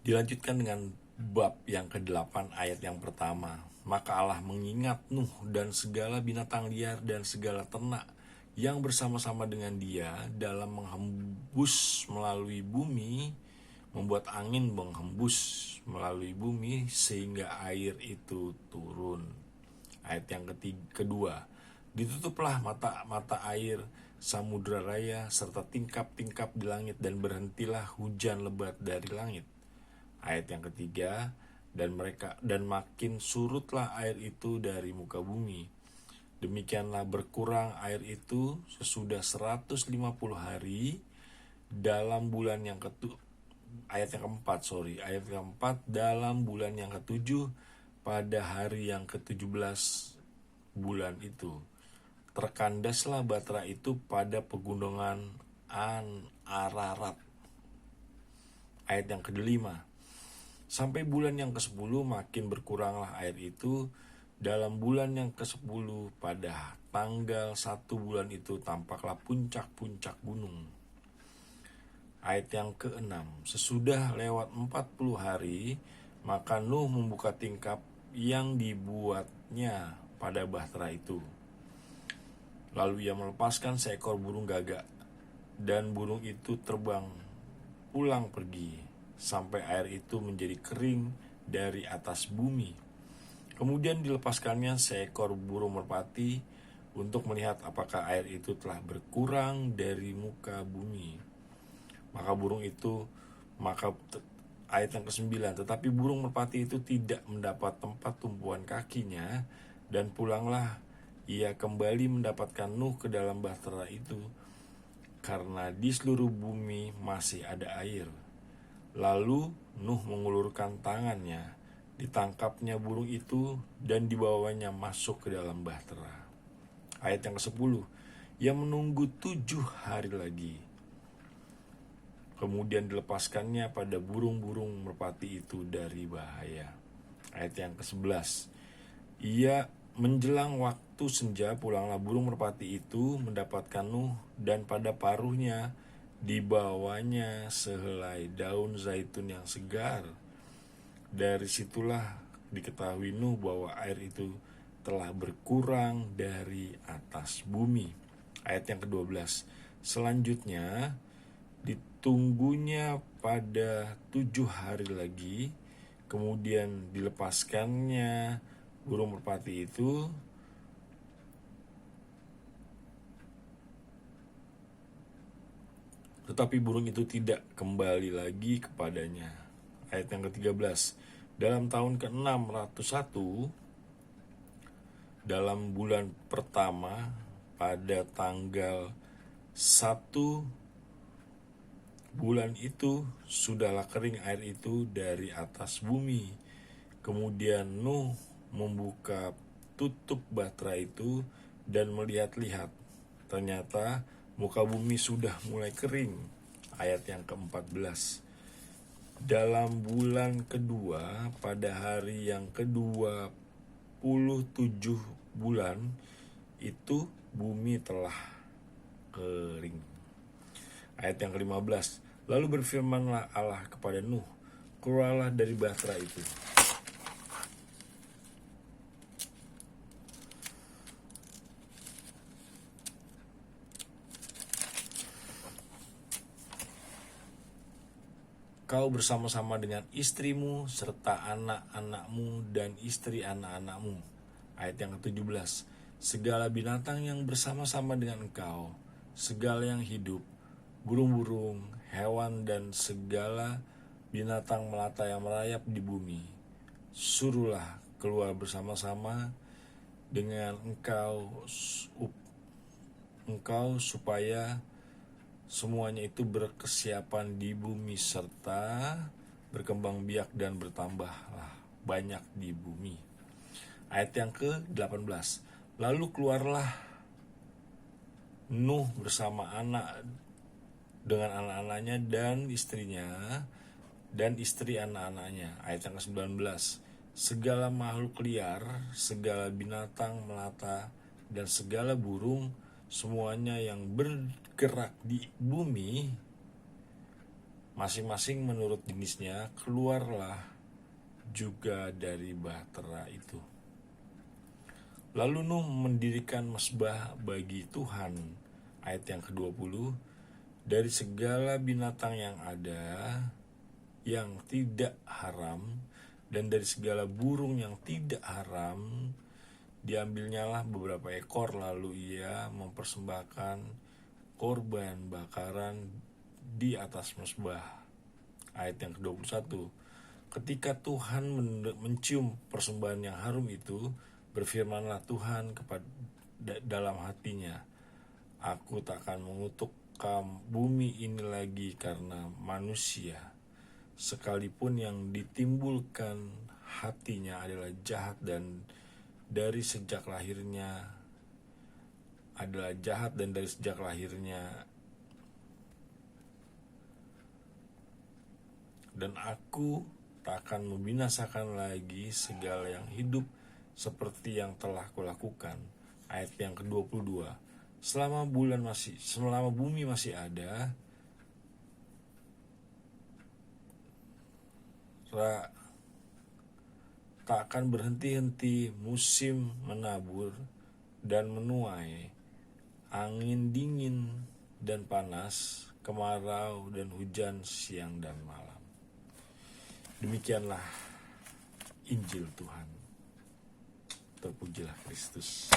Dilanjutkan dengan bab yang ke-8 ayat yang pertama. Maka Allah mengingat Nuh dan segala binatang liar dan segala ternak yang bersama-sama dengan dia dalam menghembus melalui bumi, membuat angin menghembus melalui bumi sehingga air itu turun. Ayat yang kedua, ditutuplah mata-mata air samudra raya serta tingkap-tingkap di langit dan berhentilah hujan lebat dari langit. Ayat yang ketiga, dan makin surutlah air itu dari muka bumi. Demikianlah berkurang air itu sesudah 150 hari dalam bulan yang ayat yang keempat, dalam bulan yang ketujuh pada hari yang ke-17 bulan itu. Terkandaslah batra itu pada pegunungan Ararat. Ayat yang ke-5, sampai bulan yang ke-10 makin berkuranglah air itu. Dalam bulan yang ke-10 pada tanggal 1 bulan itu tampaklah puncak-puncak gunung. Ayat yang ke-6, sesudah lewat 40 hari maka Nuh membuka tingkap yang dibuatnya pada bahtera itu. Lalu ia melepaskan seekor burung gagak, dan burung itu terbang pulang pergi sampai air itu menjadi kering dari atas bumi. Kemudian dilepaskannya seekor burung merpati untuk melihat apakah air itu telah berkurang dari muka bumi. Ayat yang ke-9, tetapi burung merpati itu tidak mendapat tempat tumpuan kakinya, dan pulanglah ia kembali mendapatkan Nuh ke dalam bahtera itu, karena di seluruh bumi masih ada air. Lalu Nuh mengulurkan tangannya, ditangkapnya burung itu dan dibawanya masuk ke dalam bahtera. Ayat yang ke-10, ia menunggu 7 hari lagi. Kemudian dilepaskannya pada burung-burung merpati itu dari bahaya. Ayat yang ke-11, ia menjelang waktu senja pulanglah burung merpati itu mendapatkan Nuh, dan pada paruhnya dibawanya sehelai daun zaitun yang segar. Dari situlah diketahui Nuh bahwa air itu telah berkurang dari atas bumi. Ayat yang ke-12, selanjutnya ditunggunya pada 7 hari lagi, kemudian dilepaskannya burung merpati itu. Tetapi burung itu tidak kembali lagi kepadanya. Ayat yang ke-13, dalam tahun ke-601, dalam bulan pertama pada tanggal 1 bulan itu sudahlah kering air itu dari atas bumi. Kemudian Nuh membuka tutup bahtera itu dan melihat-lihat, ternyata muka bumi sudah mulai kering. Ayat yang ke-14, dalam bulan kedua pada hari yang ke-27 bulan itu bumi telah kering. Ayat yang ke-15, lalu berfirmanlah Allah kepada Nuh, keluarlah dari bahtera itu. Kau bersama-sama dengan istrimu serta anak-anakmu dan istri anak-anakmu. Ayat yang ke-17, segala binatang yang bersama-sama dengan engkau, segala yang hidup, burung-burung, hewan dan segala binatang melata yang merayap di bumi, suruhlah keluar bersama-sama dengan engkau supaya semuanya itu berkesiapan di bumi serta berkembang biak dan bertambahlah banyak di bumi. Ayat yang ke-18, lalu keluarlah Nuh bersama dengan anak-anaknya dan istrinya dan istri anak-anaknya. Ayat yang ke-19, segala makhluk liar, segala binatang melata dan segala burung, semuanya yang bergerak di bumi masing-masing menurut jenisnya, keluarlah juga dari bahtera itu. Lalu Nuh mendirikan mesbah bagi Tuhan, ayat yang ke-20, dari segala binatang yang ada yang tidak haram, dan dari segala burung yang tidak haram, diambilnyalah beberapa ekor, lalu ia mempersembahkan korban bakaran di atas mesbah. Ayat yang ke-21, ketika Tuhan mencium persembahan yang harum itu, berfirmanlah Tuhan kepada dalam hatinya, aku tak akan mengutuk bumi ini lagi karena manusia, sekalipun yang ditimbulkan hatinya adalah jahat dan dari sejak lahirnya dan aku tak akan membinasakan lagi segala yang hidup seperti yang telah kulakukan. Ayat yang ke-22, selama bumi masih ada, tak akan berhenti-henti musim menabur dan menuai, angin dingin dan panas, kemarau dan hujan siang dan malam. Demikianlah Injil Tuhan. Terpujilah Kristus.